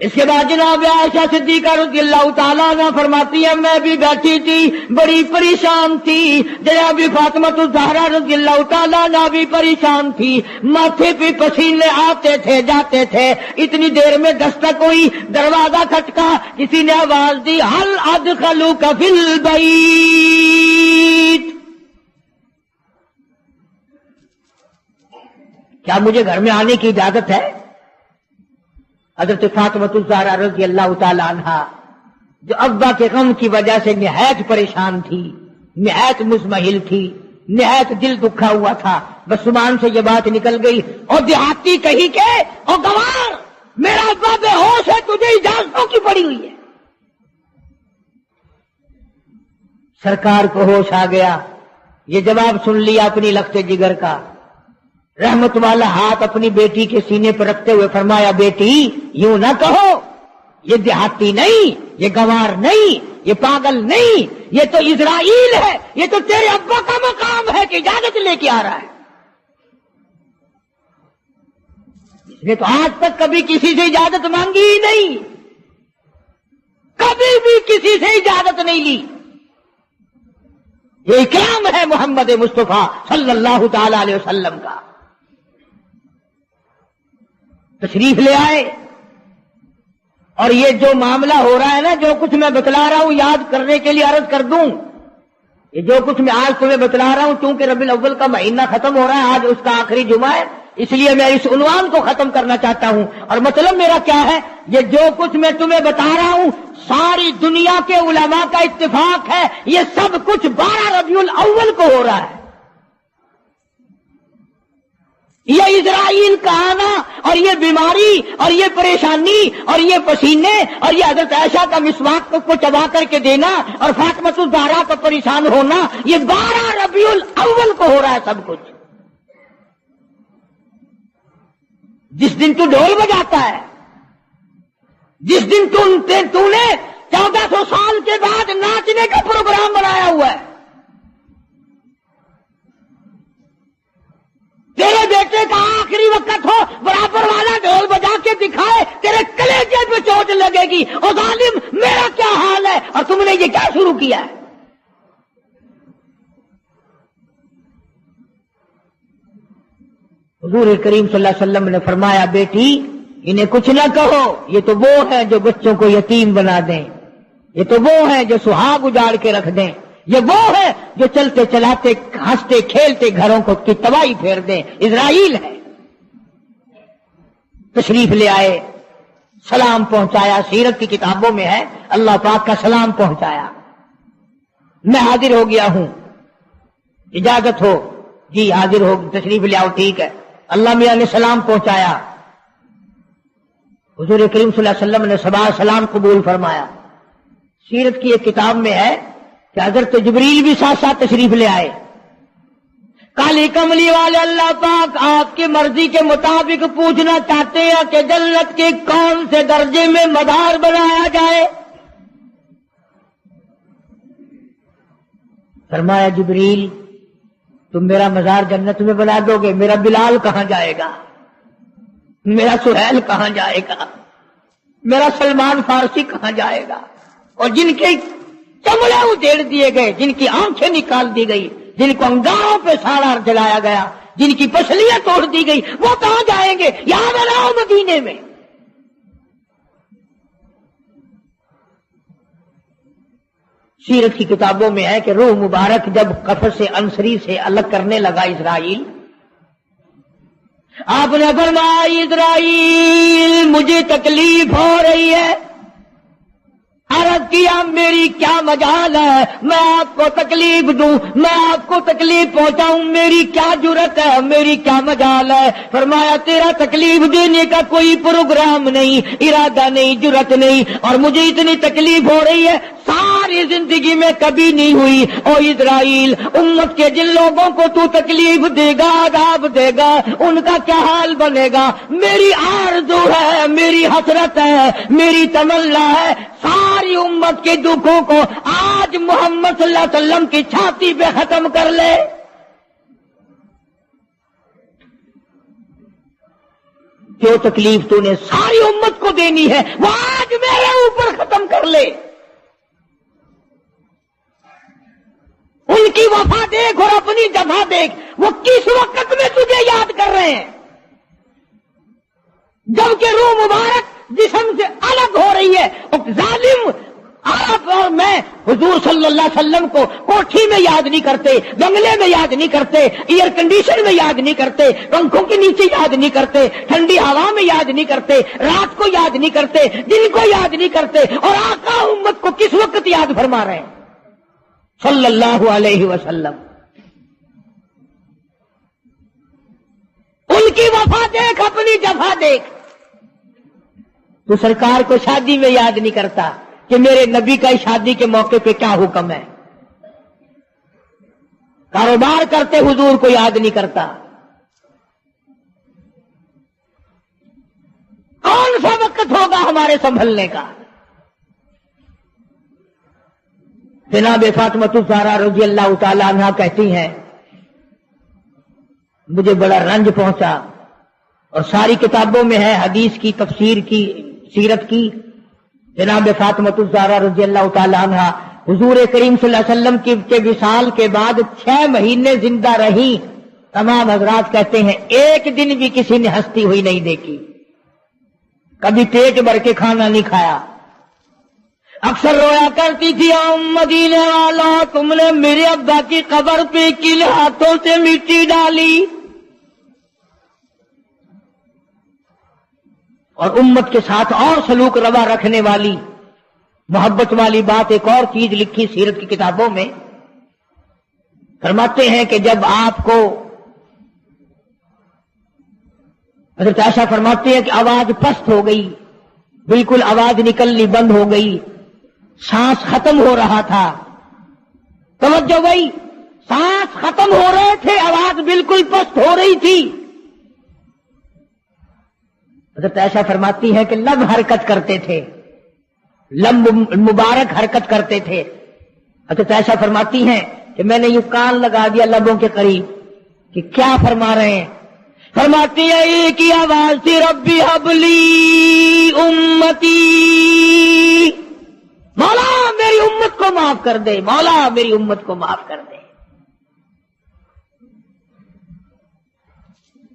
اس کے بعد جناب عائشہ صدیقہ رضی اللہ تعالیٰ عنہ فرماتی ہے میں بھی بیٹھی تھی, بڑی پریشان تھی. جناب فاطمہ الزہرا رضی اللہ تعالیٰ عنہ بھی پریشان تھی. ماتھے پہ پسینے آتے تھے جاتے تھے. اتنی دیر میں دستک ہوئی, دروازہ کھٹکا, کسی نے آواز دی ہل ادخلوک فی البیت, کیا مجھے گھر میں آنے کی اجازت ہے؟ حضرت فاطمہ الزہرا رضی اللہ تعالی عنہا جو ابا کے غم کی وجہ سے نہایت پریشان تھی, نہایت مزمحل تھی, نہایت دل دکھا ہوا تھا, بس زبان سے یہ بات نکل گئی اور دیہاتی کہی کہ او گوار میرا ابا بے ہوش ہے, تجھے اجازتوں کی پڑی ہوئی ہے. سرکار کو ہوش آ گیا, یہ جواب سن لیا اپنی لخت جگر کا. رحمت والا ہاتھ اپنی بیٹی کے سینے پر رکھتے ہوئے فرمایا بیٹی یوں نہ کہو, یہ دیہاتی نہیں, یہ گوار نہیں, یہ پاگل نہیں, یہ تو اسرائیل ہے, یہ تو تیرے ابا کا مقام ہے کہ اجازت لے کے آ رہا ہے. اس نے تو آج تک کبھی کسی سے اجازت مانگی ہی نہیں. کبھی بھی کسی سے اجازت نہیں لی. یہ اکرام ہے محمد مصطفیٰ صلی اللہ تعالی علیہ وسلم کا. تشریف لے آئے اور یہ جو معاملہ ہو رہا ہے نا، جو کچھ میں بتلا رہا ہوں یاد کرنے کے لیے عرض کر دوں، یہ جو کچھ میں آج تمہیں بتلا رہا ہوں، چونکہ ربیع الاول کا مہینہ ختم ہو رہا ہے، آج اس کا آخری جمعہ ہے، اس لیے میں اس عنوان کو ختم کرنا چاہتا ہوں. اور مطلب میرا کیا ہے، یہ جو کچھ میں تمہیں بتا رہا ہوں ساری دنیا کے علماء کا اتفاق ہے، یہ سب کچھ 12 ربیع الاول کو ہو رہا ہے. یہ اسرائیل کا آنا اور یہ بیماری اور یہ پریشانی اور یہ پسینے اور یہ حضرت عائشہ کا مسواک کو چبا کر کے دینا اور فاطمہ الزہرا کا پریشان ہونا، یہ 12 ربیع الاول کو ہو رہا ہے سب کچھ. جس دن تو ڈھول بجاتا ہے، جس دن تو نے 1400 سال کے بعد ناچنے کا پروگرام بنایا ہوا ہے، تیرے بیٹے کا آخری وقت ہو، برابر والا ڈھول بجا کے دکھائے، تیرے کلیجے پہ چوٹ لگے گی. او ظالم، میرا کیا حال ہے اور تم نے یہ کیا شروع کیا ہے؟ حضور کریم صلی اللہ علیہ وسلم نے فرمایا، بیٹی انہیں کچھ نہ کہو، یہ تو وہ ہیں جو بچوں کو یتیم بنا دیں، یہ تو وہ ہیں جو سہاگ اجاڑ کے رکھ دیں، یہ وہ ہے جو چلتے چلاتے ہنستے کھیلتے گھروں کو کی تباہی پھیر دیں. اسرائیل ہے. تشریف لے آئے، سلام پہنچایا، سیرت کی کتابوں میں ہے اللہ پاک کا سلام پہنچایا. میں حاضر ہو گیا ہوں، اجازت ہو؟ جی حاضر ہو، تشریف لے آؤ. ٹھیک ہے. اللہ میاں نے سلام پہنچایا، حضور کریم صلی اللہ علیہ وسلم نے سلام قبول فرمایا. سیرت کی ایک کتاب میں ہے کہ حضرت جبریل بھی ساتھ ساتھ تشریف لے آئے. کالی کملی والے اللہ پاک آپ کی مرضی کے مطابق پوچھنا چاہتے ہیں کہ جنت کے کون سے درجے میں مدار بنایا جائے. فرمایا جبریل تم میرا مزار جنت میں بنا دو گے، میرا بلال کہاں جائے گا، میرا سہیل کہاں جائے گا، میرا سلمان فارسی کہاں جائے گا؟ اور جن کے چمڑے ادھیڑ دیے گئے، جن کی آنکھیں نکال دی گئی، جن کو انگاروں پہ ساڑا جلایا گیا، جن کی پسلیاں توڑ دی گئی، وہ کہاں جائیں گے؟ یہاں بناؤ مدینے میں. سیرت کی کتابوں میں ہے کہ روح مبارک جب قفس انصری سے الگ کرنے لگا اسرائیل، آپ نے فرمایا اسرائیل مجھے تکلیف ہو رہی ہے. عرض کیا میری کیا مجال ہے میں آپ کو تکلیف دوں، میں آپ کو تکلیف پہنچاؤں، میری کیا جرت ہے، میری کیا مجال ہے؟ فرمایا تیرا تکلیف دینے کا کوئی پروگرام نہیں، ارادہ نہیں، جرت نہیں، اور مجھے اتنی تکلیف ہو رہی ہے ساری زندگی میں کبھی نہیں ہوئی. او اسرائیل، امت کے جن لوگوں کو تو تکلیف دے گا، عذاب دے گا، ان کا کیا حال بنے گا؟ میری آرزو ہے، میری حسرت ہے، میری تمنا ہے ساری امت کے دکھوں کو آج محمد صلی اللہ علیہ وسلم کی چھاتی پہ ختم کر لے. جو تکلیف تو نے ساری امت کو دینی ہے وہ آج میرے اوپر ختم کر لے. ان کی وفا دیکھ اور اپنی جفا دیکھ، وہ کس وقت میں تجھے یاد کر رہے ہیں جبکہ روح مبارک جسم سے الگ ہو رہی ہے. ظالم، آپ اور میں حضور صلی اللہ علیہ وسلم کو کوٹھی میں یاد نہیں کرتے، بنگلے میں یاد نہیں کرتے، ایئر کنڈیشن میں یاد نہیں کرتے، پنکھوں کے نیچے یاد نہیں کرتے، ٹھنڈی ہوا میں یاد نہیں کرتے، رات کو یاد نہیں کرتے، دن کو یاد نہیں کرتے، اور آقا امت کو کس وقت یاد فرما رہے ہیں صلی اللہ علیہ وسلم. ان کی وفا دیکھ، اپنی جفا دیکھ. تو سرکار کو شادی میں یاد نہیں کرتا کہ میرے نبی کا شادی کے موقع پہ کیا حکم ہے. کاروبار کرتے حضور کو یاد نہیں کرتا. کون سا وقت ہوگا ہمارے سنبھلنے کا؟ جناب فاطمہ الزہرا رضی اللہ تعالی عنہا کہتی ہیں مجھے بڑا رنج پہنچا، اور ساری کتابوں میں ہے حدیث کی، تفسیر کی، سیرت کی، جناب فاطمۃ الزہرا رضی اللہ تعالی عنہا حضور کریم صلی اللہ علیہ وسلم کے وصال کے بعد 6 مہینے زندہ رہی. تمام حضرات کہتے ہیں ایک دن بھی کسی نے ہنستی ہوئی نہیں دیکھی، کبھی پیٹ بھر کے کھانا نہیں کھایا. اکثر رویا کرتی تھی مدینے والا تم نے میرے ابا کی قبر پہ کن ہاتھوں سے مٹی ڈالی. اور امت کے ساتھ اور سلوک روا رکھنے والی محبت والی بات ایک اور چیز لکھی سیرت کی کتابوں میں. فرماتے ہیں کہ جب آپ کو حضرت عائشہ فرماتے ہیں کہ آواز پست ہو گئی، بالکل آواز نکلنی بند ہو گئی، سانس ختم ہو رہا تھا. توجہ گئی، سانس ختم ہو رہے تھے، آواز بالکل پست ہو رہی تھی. حضرت عائشہ فرماتی ہے کہ لب حرکت کرتے تھے، لب مبارک حرکت کرتے تھے. حضرت عائشہ فرماتی ہیں کہ میں نے یہ کان لگا دیا لبوں کے قریب کہ کیا فرما رہے ہیں. فرماتی ہے ایک ہی آواز تھی، ربی حبلی امتی، مولا میری امت کو معاف کر دے، مولا میری امت کو معاف کر دے.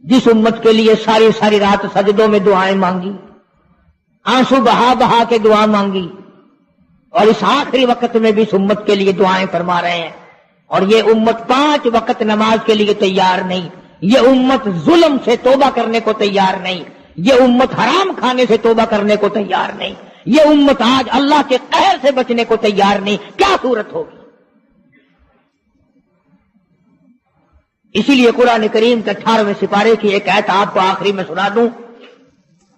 جس امت کے لیے ساری ساری رات سجدوں میں دعائیں مانگی، آنسو بہا بہا کے دعا مانگی، اور اس آخری وقت میں بھی اس امت کے لیے دعائیں فرما رہے ہیں. اور یہ امت 5 وقت نماز کے لیے تیار نہیں، یہ امت ظلم سے توبہ کرنے کو تیار نہیں، یہ امت حرام کھانے سے توبہ کرنے کو تیار نہیں، یہ امت آج اللہ کے قہر سے بچنے کو تیار نہیں. کیا صورت ہوگی؟ اسی لیے قرآن کریم کے 18ویں سپارے کی ایک آیت آپ کو آخری میں سنا دوں.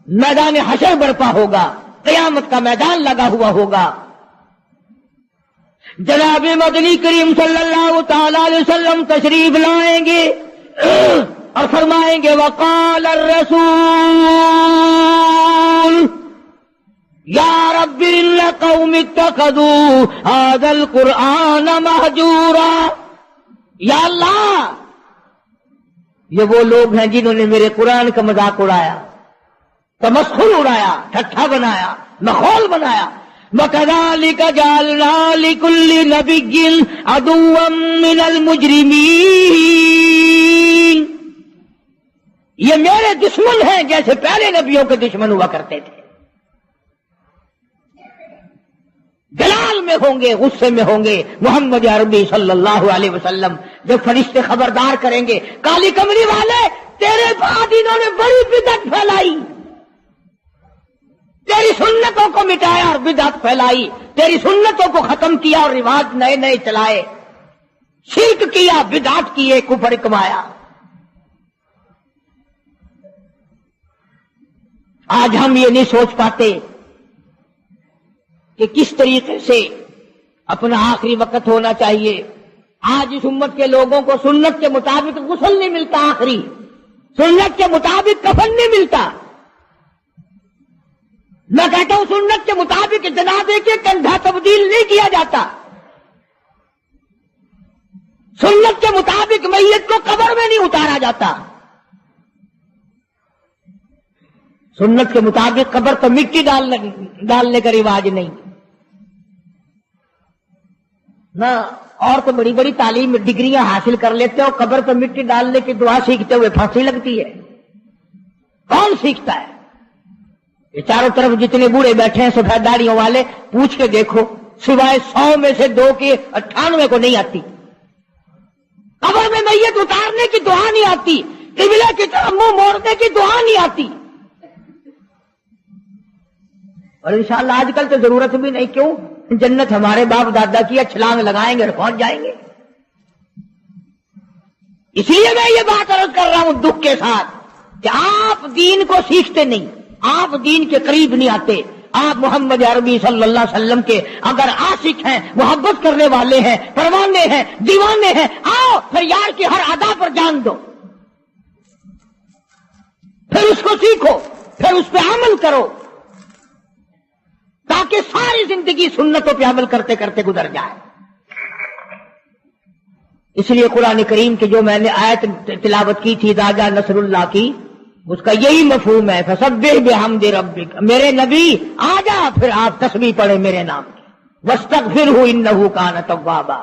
میدان حشر برپا ہوگا، قیامت کا میدان لگا ہوا ہوگا. جناب مدنی کریم صلی اللہ تعالی علیہ وسلم تشریف لائیں گے اور فرمائیں گے وقال الرسول یا رب ان قوم اتخذوا هذا القرآن مہجورا. یا اللہ، یہ وہ لوگ ہیں جنہوں نے میرے قرآن کا مذاق اڑایا، تمسخر اڑایا، ٹھٹھا بنایا، مخول بنایا. وَكَذَلِكَ جَعَلْنَا لِكُلِّ نَبِيٍّ عَدُوًّا مِّنَ الْمُجْرِمِينَ. یہ میرے دشمن ہیں جیسے پہلے نبیوں کے دشمن ہوا کرتے تھے. جلال میں ہوں گے، غصے میں ہوں گے. محمد عربی صلی اللہ علیہ وسلم جب فرشتے خبردار کریں گے کالی کملی والے تیرے بعد انہوں نے بڑی بدعت پھیلائی، تیری سنتوں کو مٹایا اور بدعت پھیلائی، تیری سنتوں کو ختم کیا اور رواج نئے نئے چلائے، شرک کیا، بدعت کیے، کفر کمایا. آج ہم یہ نہیں سوچ پاتے کہ کس طریقے سے اپنا آخری وقت ہونا چاہیے. آج اس امت کے لوگوں کو سنت کے مطابق غسل نہیں ملتا، آخری سنت کے مطابق کفن نہیں ملتا. میں کہتا ہوں سنت کے مطابق جنازے کے کندھا تبدیل نہیں کیا جاتا، سنت کے مطابق میت کو قبر میں نہیں اتارا جاتا. سنت کے مطابق قبر تو مٹی ڈالنے کا رواج نہیں نہ. اور تو بڑی بڑی تعلیم ڈگریاں حاصل کر لیتے ہو، قبر پر مٹی ڈالنے کی دعا سیکھتے ہوئے پھانسی لگتی ہے. کون سیکھتا ہے؟ یہ چاروں طرف جتنے بوڑھے بیٹھے ہیں سفید داڑھیوں والے، پوچھ کے دیکھو، سوائے 100 میں سے 2 کے 98 کو نہیں آتی. قبر میں میت اتارنے کی دعا نہیں آتی، قبلہ کی طرف منہ موڑنے کی دعا نہیں آتی. اور انشاءاللہ آج کل تو ضرورت بھی نہیں. کیوں؟ جنت ہمارے باپ دادا کی چھلانگ لگائیں گے اور پہنچ جائیں گے. اس لیے میں یہ بات عرض کر رہا ہوں دکھ کے ساتھ کہ آپ دین کو سیکھتے نہیں، آپ دین کے قریب نہیں آتے. آپ محمد عربی صلی اللہ علیہ وسلم کے اگر عاشق ہیں، محبت کرنے والے ہیں، پروانے ہیں، دیوانے ہیں، آؤ پھر یار کی ہر ادا پر جان دو، پھر اس کو سیکھو، پھر اس پہ عمل کرو، تاکہ ساری زندگی سنتوں پہ عمل کرتے کرتے گزر جائے. اس لیے قرآن کریم کی جو میں نے آیت تلاوت کی تھی اذا جاء نصر اللہ کی، اس کا یہی مفہوم ہے فسبح بحمد ربک، میرے نبی آ جا پھر آپ تسبیح پڑھیں میرے نام کی، واستغفرہ انہ کان توابا۔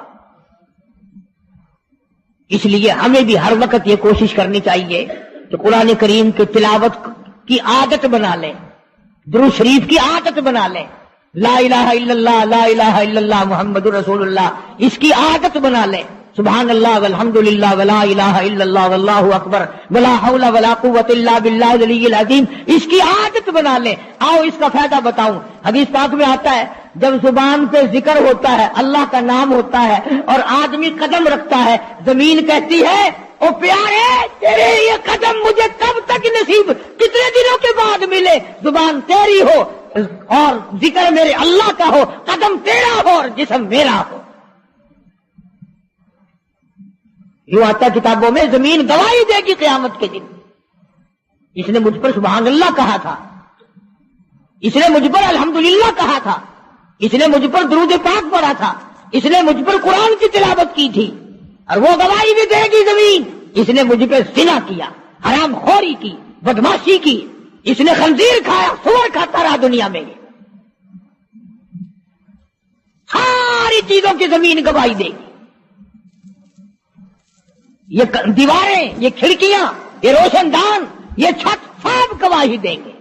اس لیے ہمیں بھی ہر وقت یہ کوشش کرنی چاہیے کہ قرآن کریم کی تلاوت کی عادت بنا لیں، درود شریف کی عادت بنا لیں، لا الہ الا اللہ لا الہ الا اللہ محمد رسول اللہ اس کی عادت بنا لیں، سبحان اللہ والحمد للہ ولا الہ الا اللہ واللہ اکبر ولا حول ولا قوت الا باللہ العلی العظیم اس کی عادت بنا لیں۔ آؤ اس کا فائدہ بتاؤں، حدیث پاک میں آتا ہے جب زبان پہ ذکر ہوتا ہے، اللہ کا نام ہوتا ہے اور آدمی قدم رکھتا ہے، زمین کہتی ہے او پیارے تیرے یہ قدم مجھے کب تک نصیب، کتنے دنوں کے بعد ملے، زبان تیری ہو اور ذکر میرے اللہ کا ہو، قدم تیرا ہو اور جسم میرا ہو۔ یوں آتا کتابوں میں زمین گواہی دے گی قیامت کے دن، اس نے مجھ پر سبحان اللہ کہا تھا، اس نے مجھ پر الحمدللہ کہا تھا، اس نے مجھ پر درود پاک پڑھا تھا، اس نے مجھ پر قرآن کی تلاوت کی تھی، اور وہ گواہی بھی دے گی زمین اس نے مجھ پہ زنا کیا، حرام خوری کی، بدماشی کی، اس نے خنزیر کھایا، سور کھاتا رہا دنیا میں، ساری چیزوں کی زمین گواہی دے گی، یہ دیواریں، یہ کھڑکیاں، یہ روشن دان، یہ چھت سب گواہی دیں گے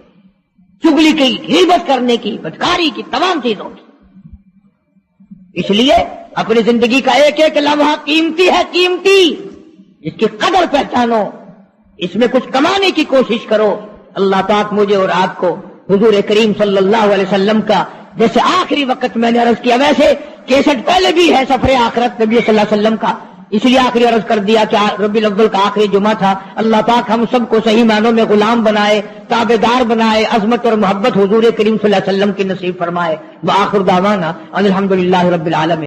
چگلی کی، غیبت کرنے کی، بدکاری کی، تمام چیزوں کی۔ اس لیے اپنی زندگی کا ایک ایک لمحہ قیمتی ہے، قیمتی، اس کی قدر پہچانو، اس میں کچھ کمانے کی کوشش کرو۔ اللہ پاک مجھے اور آپ کو حضور کریم صلی اللہ علیہ وسلم کا جیسے آخری وقت میں نے عرض کیا، ویسے کیسٹ پہلے بھی ہے سفر آخرت نبی صلی اللہ علیہ وسلم کا، اس لیے آخری عرض کر دیا کہ ربیع الاول کا آخری جمعہ تھا۔ اللہ پاک ہم سب کو صحیح معنوں میں غلام بنائے، تابعدار بنائے، عظمت اور محبت حضور کریم صلی اللہ علیہ وسلم کی نصیب فرمائے۔ وآخر دعوانا ان الحمدللہ رب العالمین۔